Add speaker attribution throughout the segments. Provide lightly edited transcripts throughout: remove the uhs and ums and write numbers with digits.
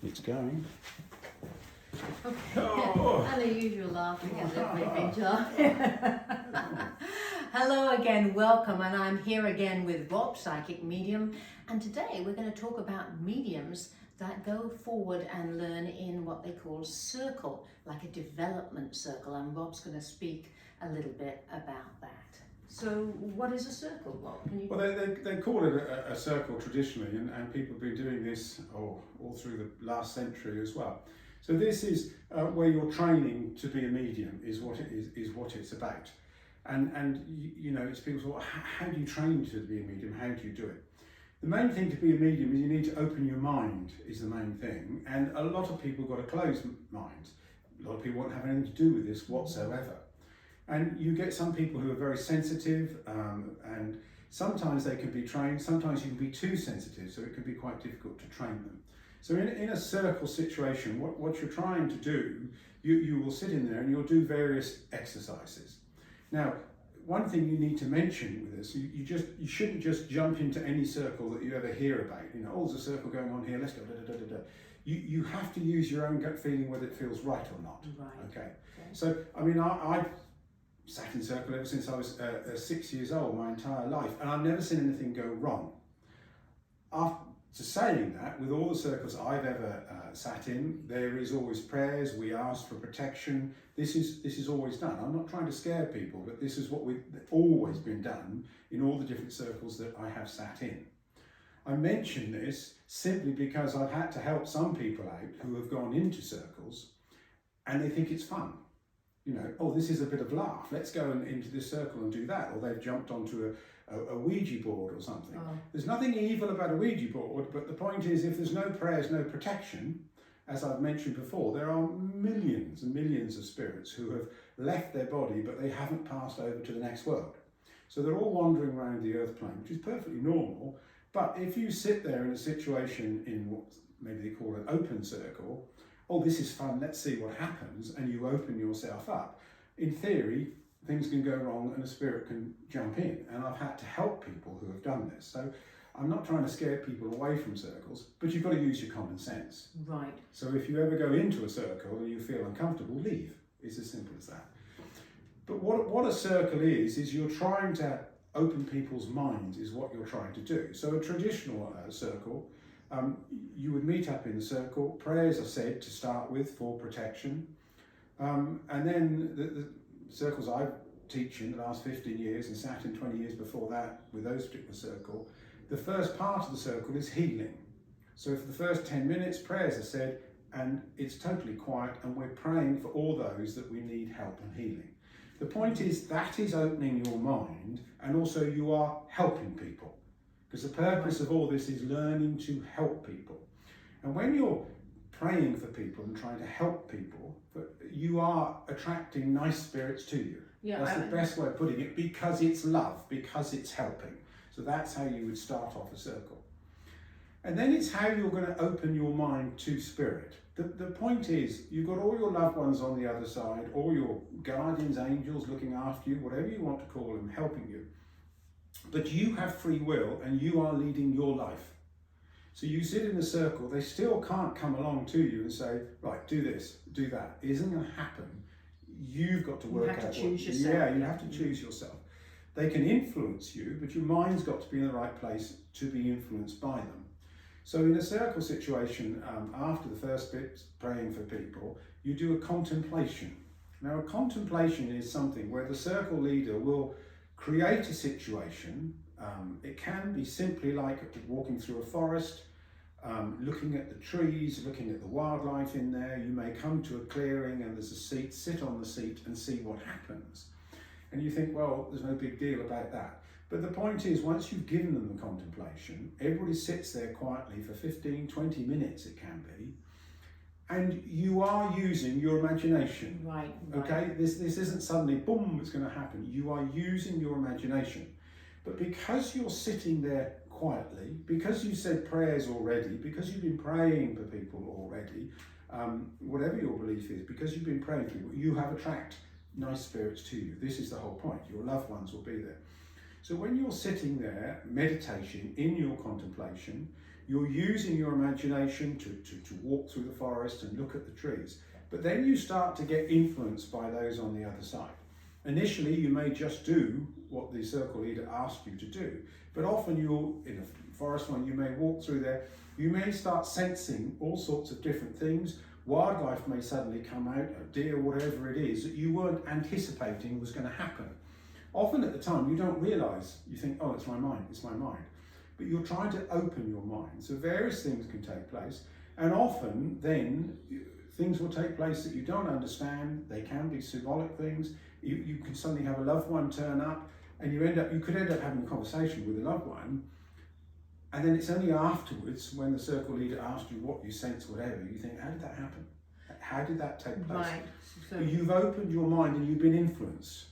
Speaker 1: It's going.
Speaker 2: Okay.
Speaker 1: Oh.
Speaker 2: And the usual laughing as if we've been talking. Hello again, welcome, and I'm here again with Rob, Psychic Medium, and today we're going to talk about mediums that go forward and learn in what they call circle, like a development circle, and Rob's going to speak a little bit about that. So what is a circle, Rob? Can you...
Speaker 1: Well, they call it a circle traditionally, and people have been doing this all through the last century as well. So this is where you're training to be a medium is what it's about. And you know, it's people say, well, how do you train to be a medium? How do you do it? The main thing to be a medium is you need to open your mind is the main thing. And a lot of people got a closed mind. A lot of people won't have anything to do with this whatsoever. And you get some people who are very sensitive, and sometimes they can be trained, sometimes you can be too sensitive, so it can be quite difficult to train them. So in a circle situation, what you're trying to do, you will sit in there and you'll do various exercises. Now, one thing you need to mention with this, you shouldn't just jump into any circle that you ever hear about. You know, oh, there's a circle going on here, let's go, da, da, da, da, da. You have to use your own gut feeling whether it feels right or not.
Speaker 2: Right.
Speaker 1: Okay. So, I mean, I've sat in circle ever since I was 6 years old, my entire life, and I've never seen anything go wrong. After saying that, with all the circles I've ever sat in, there is always prayers, we ask for protection. This is always done. I'm not trying to scare people, but this is what we've always been done in all the different circles that I have sat in. I mention this simply because I've had to help some people out who have gone into circles and they think it's fun. You know, oh, this is a bit of laugh, let's go into this circle and do that. Or they've jumped onto a Ouija board or something. Oh. There's nothing evil about a Ouija board, but the point is if there's no prayers, no protection, as I've mentioned before, there are millions and millions of spirits who have left their body, but they haven't passed over to the next world. So they're all wandering around the earth plane, which is perfectly normal. But if you sit there in a situation in what maybe they call an open circle, oh, this is fun, let's see what happens, and you open yourself up. In theory, things can go wrong and a spirit can jump in, and I've had to help people who have done this. So I'm not trying to scare people away from circles, but you've got to use your common sense.
Speaker 2: Right.
Speaker 1: So if you ever go into a circle and you feel uncomfortable, leave. It's as simple as that. But what a circle is you're trying to open people's minds is what you're trying to do. So a traditional circle, you would meet up in the circle, prayers are said to start with for protection, and then the circles I teach in the last 15 years and sat in 20 years before that with those particular circle, the first part of the circle is healing. So for the first 10 minutes prayers are said and it's totally quiet and we're praying for all those that we need help and healing. The point is that is opening your mind and also you are helping people. Because the purpose of all this is learning to help people. And when you're praying for people and trying to help people, you are attracting nice spirits to you. Yeah, that's the best way of putting it, because it's love, because it's helping. So that's how you would start off a circle. And then it's how you're going to open your mind to spirit. The point is, you've got all your loved ones on the other side, all your guardians, angels looking after you, whatever you want to call them, helping you. But you have free will and you are leading your life. So you sit in a circle, they still can't come along to you and say, right, do this, do that. It isn't going to happen. You've got to work out. You have to choose yourself. Yeah, you have to choose yourself. They can influence you, but your mind's got to be in the right place to be influenced by them. So in a circle situation, after the first bit, praying for people, you do a contemplation. Now a contemplation is something where the circle leader will create a situation. It can be simply like walking through a forest, looking at the trees, looking at the wildlife in there. You may come to a clearing and there's a seat, sit on the seat and see what happens. And you think, well, there's no big deal about that. But the point is, once you've given them the contemplation, everybody sits there quietly for 15, 20 minutes it can be, and you are using your imagination.
Speaker 2: Right.
Speaker 1: Okay, this isn't suddenly, boom, it's going to happen. You are using your imagination. But because you're sitting there quietly, because you said prayers already, because you've been praying for people already, whatever your belief is, because you've been praying for people, you have attract nice spirits to you. This is the whole point. Your loved ones will be there. So when you're sitting there, meditation, in your contemplation, you're using your imagination to walk through the forest and look at the trees. But then you start to get influenced by those on the other side. Initially, you may just do what the circle leader asked you to do, but often you'll, in a forest one, you may walk through there, you may start sensing all sorts of different things. Wildlife may suddenly come out, a deer, whatever it is, that you weren't anticipating was going to happen. Often at the time, you don't realise, you think, oh, it's my mind, it's my mind. But you're trying to open your mind. So various things can take place, and often then things will take place that you don't understand. They can be symbolic things. You can suddenly have a loved one turn up, and you could end up having a conversation with a loved one, and then it's only afterwards when the circle leader asked you what you sense, whatever, you think, how did that happen? How did that take place?
Speaker 2: Right. So
Speaker 1: you've opened your mind and you've been influenced.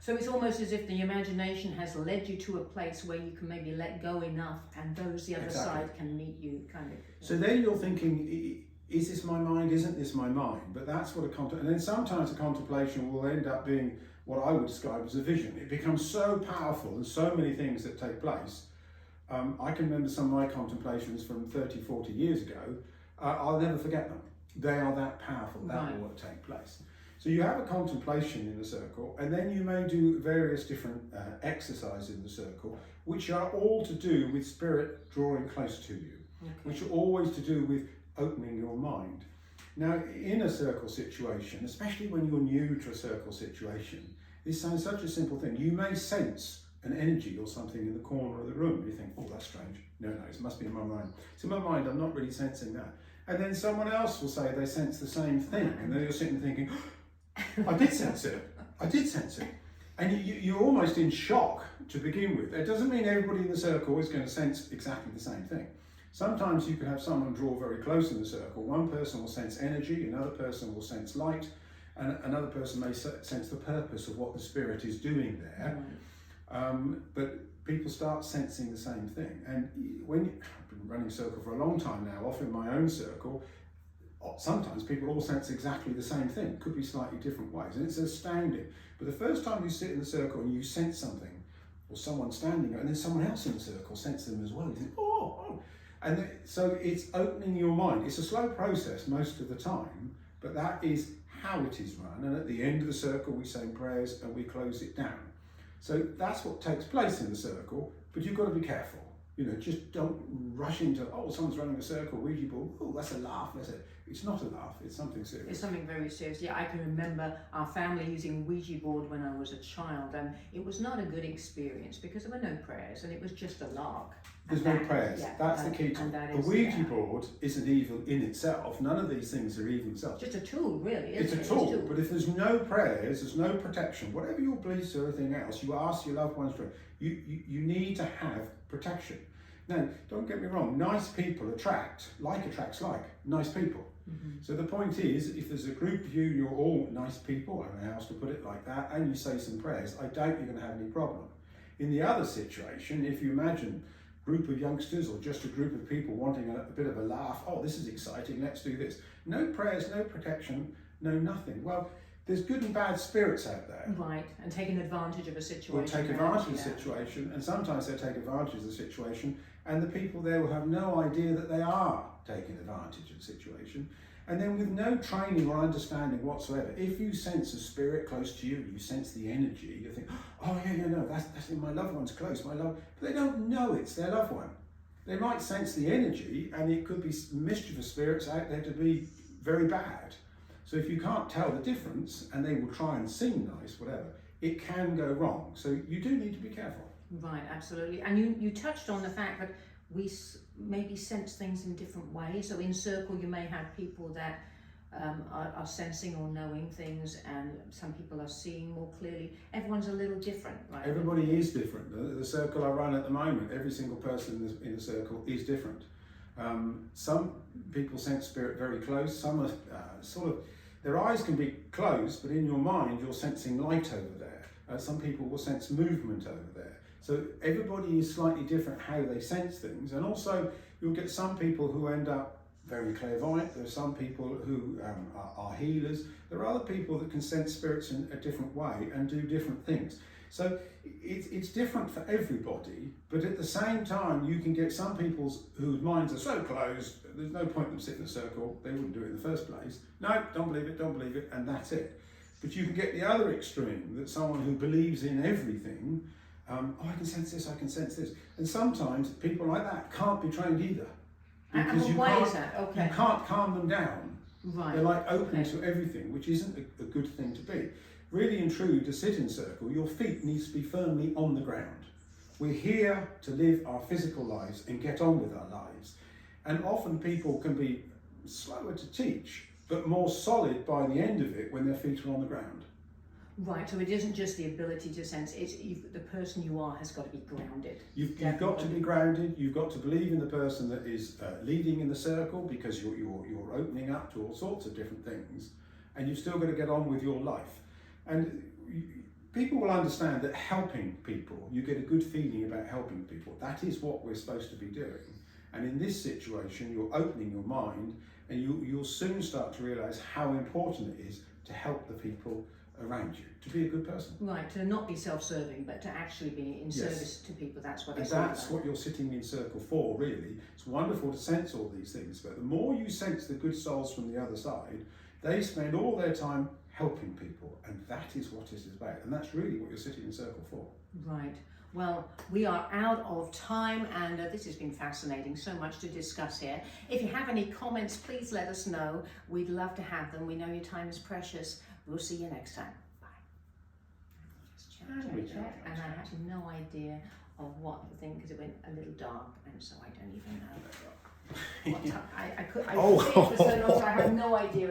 Speaker 2: So it's almost as if the imagination has led you to a place where you can maybe let go enough, and those the other side can meet you, kind of.
Speaker 1: So then you're thinking, is this my mind? Isn't this my mind? But that's what and then sometimes a contemplation will end up being what I would describe as a vision. It becomes so powerful and so many things that take place. I can remember some of my contemplations from 30, 40 years ago. I'll never forget them. They are that powerful, that will take place. So you have a contemplation in the circle, and then you may do various different exercises in the circle, which are all to do with spirit drawing close to you, which are always to do with opening your mind. Now, in a circle situation, especially when you're new to a circle situation, this sounds such a simple thing. You may sense an energy or something in the corner of the room. You think, oh, that's strange. No, it must be in my mind. It's in my mind, I'm not really sensing that. And then someone else will say they sense the same thing, and then you're sitting thinking, I did sense it. I did sense it. And you're almost in shock to begin with. It doesn't mean everybody in the circle is going to sense exactly the same thing. Sometimes you can have someone draw very close in the circle. One person will sense energy, another person will sense light, and another person may sense the purpose of what the spirit is doing there. But people start sensing the same thing. And I've been running a circle for a long time now, often my own circle, sometimes people all sense exactly the same thing. It could be slightly different ways, and it's astounding. But the first time you sit in the circle and you sense something, or someone standing there, and then someone else in the circle senses them as well, you think, oh. And so it's opening your mind. It's a slow process most of the time, but that is how it is run. And at the end of the circle, we say prayers and we close it down. So that's what takes place in the circle, but you've got to be careful. Just don't rush into, oh, someone's running a circle, Ouija board, oh, that's a laugh, that's it. It's not a laugh, it's something serious.
Speaker 2: It's something very serious. Yeah, I can remember our family using Ouija board when I was a child, and it was not a good experience because there were no prayers and it was just a lark.
Speaker 1: There's no prayers. That's the key to it. The Ouija board isn't evil in itself. None of these things are evil themselves.
Speaker 2: Just a tool, really.
Speaker 1: It's a tool, but if there's no prayers, there's no protection, whatever your beliefs or anything else, you ask your loved ones for, you need to have protection. Now, don't get me wrong, nice people attracts like. Nice people. Mm-hmm. So the point is, if there's a group of you, you're all nice people, I don't know how else to put it like that, and you say some prayers, I doubt you're going to have any problem. In the other situation, if you imagine a group of youngsters or just a group of people wanting a bit of a laugh, oh, this is exciting, let's do this. No prayers, no protection, no nothing. Well, there's good and bad spirits out there.
Speaker 2: Right, and taking advantage of a situation.
Speaker 1: Will take advantage of the situation, and sometimes they take advantage of the situation, and the people there will have no idea that they are taking advantage of the situation. And then with no training or understanding whatsoever, if you sense a spirit close to you, you sense the energy, you think, oh no, that's my loved one's close, my love. But they don't know it's their loved one. They might sense the energy, and it could be mischievous spirits out there to be very bad. So if you can't tell the difference, and they will try and seem nice, whatever, it can go wrong. So you do need to be careful.
Speaker 2: Right, absolutely. And you touched on the fact that we maybe sense things in different ways. So in circle, you may have people that are sensing or knowing things, and some people are seeing more clearly. Everyone's a little different, right?
Speaker 1: Everybody is different. The circle I run at the moment, every single person in the circle is different. Some people sense spirit very close. Some are their eyes can be closed, but in your mind you're sensing light over there. Some people will sense movement over there. So everybody is slightly different how they sense things, and also you'll get some people who end up very clairvoyant. There are some people who are healers. There are other people that can sense spirits in a different way and do different things. So it's different for everybody, but at the same time, you can get some people whose minds are so closed, there's no point in them sitting in a circle, they wouldn't do it in the first place. No, don't believe it, and that's it. But you can get the other extreme, that someone who believes in everything, oh, I can sense this, I can sense this. And sometimes people like that can't be trained either. Because
Speaker 2: why is that? Okay.
Speaker 1: You can't calm them down.
Speaker 2: Right.
Speaker 1: They're like open to everything, which isn't a good thing to be. Really and truly, to sit in circle, your feet need to be firmly on the ground. We're here to live our physical lives and get on with our lives. And often people can be slower to teach, but more solid by the end of it when their feet are on the ground.
Speaker 2: Right, so it isn't just the ability to sense, the person you are has got to be grounded.
Speaker 1: You've got to be grounded, you've got to believe in the person that is leading in the circle, because you're opening up to all sorts of different things, and you've still got to get on with your life. And people will understand that helping people, you get a good feeling about helping people. That is what we're supposed to be doing. And in this situation, you're opening your mind, and you'll soon start to realise how important it is to help the people around you, to be a good person.
Speaker 2: Right, to not be self-serving, but to actually be in service to people. That's what
Speaker 1: and that's what you're sitting in circle for, really. It's wonderful to sense all these things, but the more you sense the good souls from the other side, they spend all their time helping people, and that is what it is about, and that's really what you're sitting in circle for.
Speaker 2: Right. Well, we are out of time, and this has been fascinating. So much to discuss here. If you have any comments, please let us know. We'd love to have them. We know your time is precious. We'll see you next time. Bye. Just check. And I had no idea of what the thing, because it went a little dark, and so I don't even know. I could see it for so long, so I have no idea.